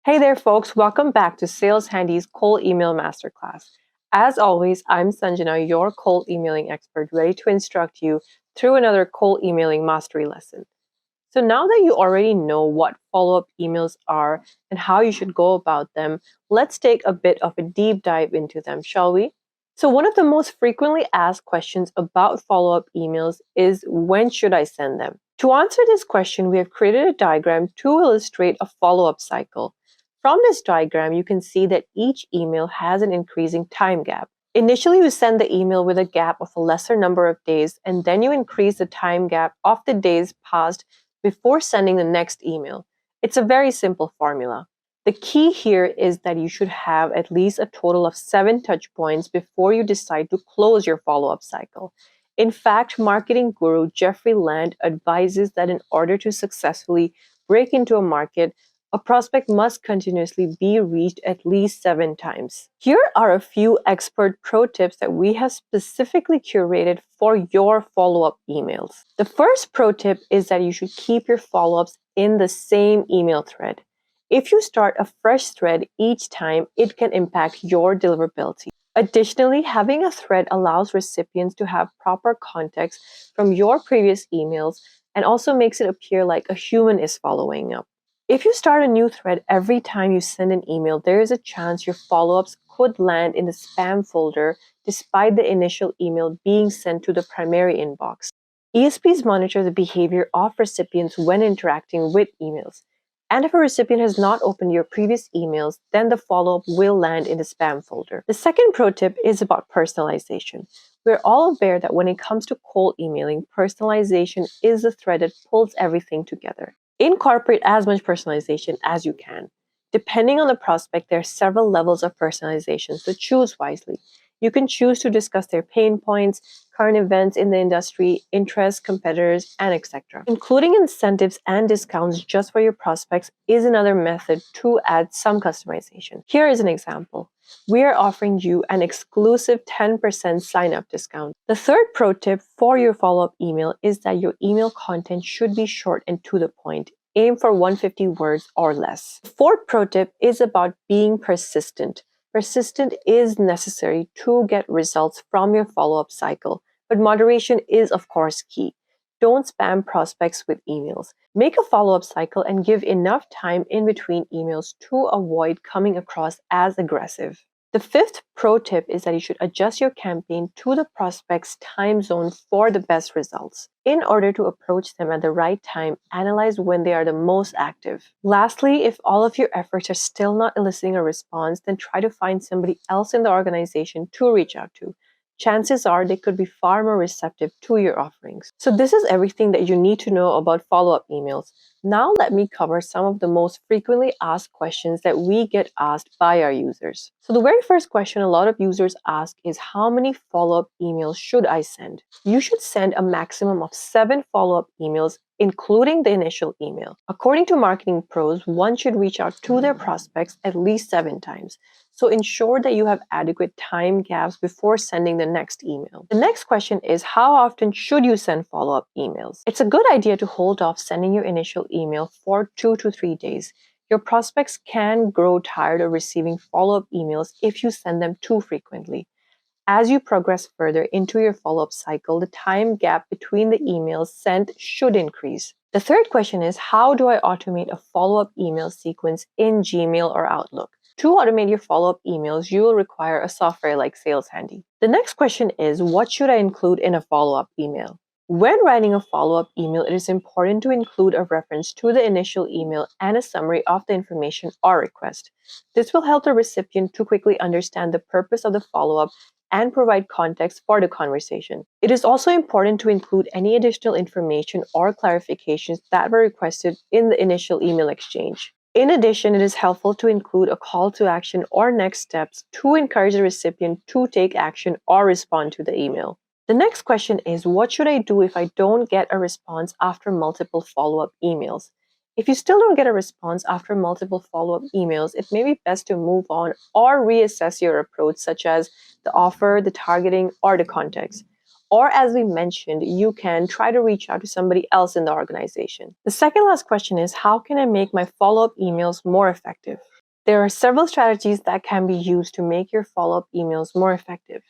Hey there, folks. Welcome back to Saleshandy's Cold Email Masterclass. As always, I'm Sanjana, your cold emailing expert, ready to instruct you through another cold emailing mastery lesson. So now that you already know what follow-up emails are and how you should go about them, let's take a bit of a deep dive into them, shall we? So one of the most frequently asked questions about follow-up emails is, when should I send them? To answer this question, we have created a diagram to illustrate a follow-up cycle. From this diagram, you can see that each email has an increasing time gap. Initially, you send the email with a gap of a lesser number of days, and then you increase the time gap of the days passed before sending the next email. It's a very simple formula. The key here is that you should have at least a total of 7 touch points before you decide to close your follow-up cycle. In fact, marketing guru Jeffrey Land advises that in order to successfully break into a market, a prospect must continuously be reached at least 7 times. Here are a few expert pro tips that we have specifically curated for your follow-up emails. The first pro tip is that you should keep your follow-ups in the same email thread. If you start a fresh thread each time, it can impact your deliverability. Additionally, having a thread allows recipients to have proper context from your previous emails and also makes it appear like a human is following up. If you start a new thread every time you send an email, there is a chance your follow-ups could land in the spam folder despite the initial email being sent to the primary inbox. ESPs monitor the behavior of recipients when interacting with emails. And if a recipient has not opened your previous emails, then the follow-up will land in the spam folder. The second pro tip is about personalization. We're all aware that when it comes to cold emailing, personalization is the thread that pulls everything together. Incorporate as much personalization as you can. Depending on the prospect, there are several levels of personalization, so choose wisely. You can choose to discuss their pain points, current events in the industry, interests, competitors, and etc. Including incentives and discounts just for your prospects is another method to add some customization. Here is an example. We are offering you an exclusive 10% sign-up discount. The third pro tip for your follow-up email is that your email content should be short and to the point. Aim for 150 words or less. The fourth pro tip is about being persistent. Persistent is necessary to get results from your follow-up cycle, but moderation is, of course, key. Don't spam prospects with emails. Make a follow-up cycle and give enough time in between emails to avoid coming across as aggressive. The fifth pro tip is that you should adjust your campaign to the prospect's time zone for the best results. In order to approach them at the right time, analyze when they are the most active. Lastly, if all of your efforts are still not eliciting a response, then try to find somebody else in the organization to reach out to. Chances are they could be far more receptive to your offerings. So this is everything that you need to know about follow-up emails. Now let me cover some of the most frequently asked questions that we get asked by our users. So the very first question a lot of users ask is, how many follow-up emails should I send? You should send a maximum of 7 follow-up emails, including the initial email. According to marketing pros, one should reach out to their prospects at least 7 times. So ensure that you have adequate time gaps before sending the next email. The next question is, how often should you send follow-up emails? It's a good idea to hold off sending your initial email for 2 to 3 days. Your prospects can grow tired of receiving follow-up emails if you send them too frequently. As you progress further into your follow-up cycle, the time gap between the emails sent should increase. The third question is, how do I automate a follow-up email sequence in Gmail or Outlook? To automate your follow-up emails, you will require a software like Saleshandy. The next question is, what should I include in a follow-up email? When writing a follow-up email, it is important to include a reference to the initial email and a summary of the information or request. This will help the recipient to quickly understand the purpose of the follow-up and provide context for the conversation. It is also important to include any additional information or clarifications that were requested in the initial email exchange. In addition, it is helpful to include a call to action or next steps to encourage the recipient to take action or respond to the email. The next question is, what should I do if I don't get a response after multiple follow-up emails? If you still don't get a response after multiple follow-up emails, it may be best to move on or reassess your approach, such as the offer, the targeting, or the context. Or as we mentioned, you can try to reach out to somebody else in the organization. The second last question is, how can I make my follow-up emails more effective? There are several strategies that can be used to make your follow-up emails more effective.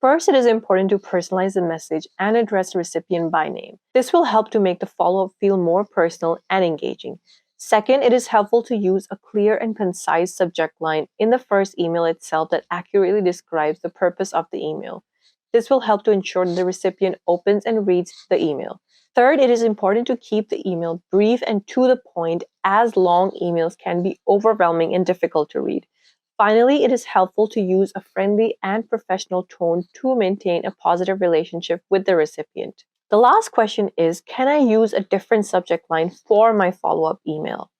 First, it is important to personalize the message and address the recipient by name. This will help to make the follow-up feel more personal and engaging. Second, it is helpful to use a clear and concise subject line in the first email itself that accurately describes the purpose of the email. This will help to ensure that the recipient opens and reads the email. Third, it is important to keep the email brief and to the point, as long emails can be overwhelming and difficult to read. Finally, it is helpful to use a friendly and professional tone to maintain a positive relationship with the recipient. The last question is, can I use a different subject line for my follow-up email?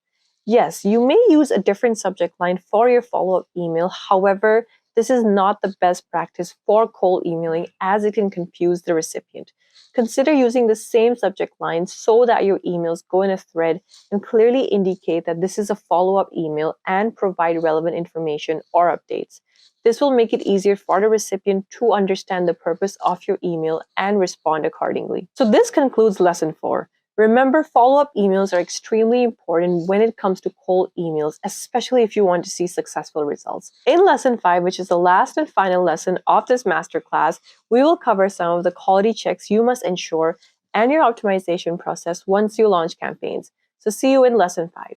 Yes, you may use a different subject line for your follow-up email. However, this is not the best practice for cold emailing as it can confuse the recipient. Consider using the same subject line so that your emails go in a thread and clearly indicate that this is a follow-up email and provide relevant information or updates. This will make it easier for the recipient to understand the purpose of your email and respond accordingly. So this concludes lesson 4. Remember, follow-up emails are extremely important when it comes to cold emails, especially if you want to see successful results. In lesson 5, which is the last and final lesson of this masterclass, we will cover some of the quality checks you must ensure and your optimization process once you launch campaigns. So see you in lesson 5.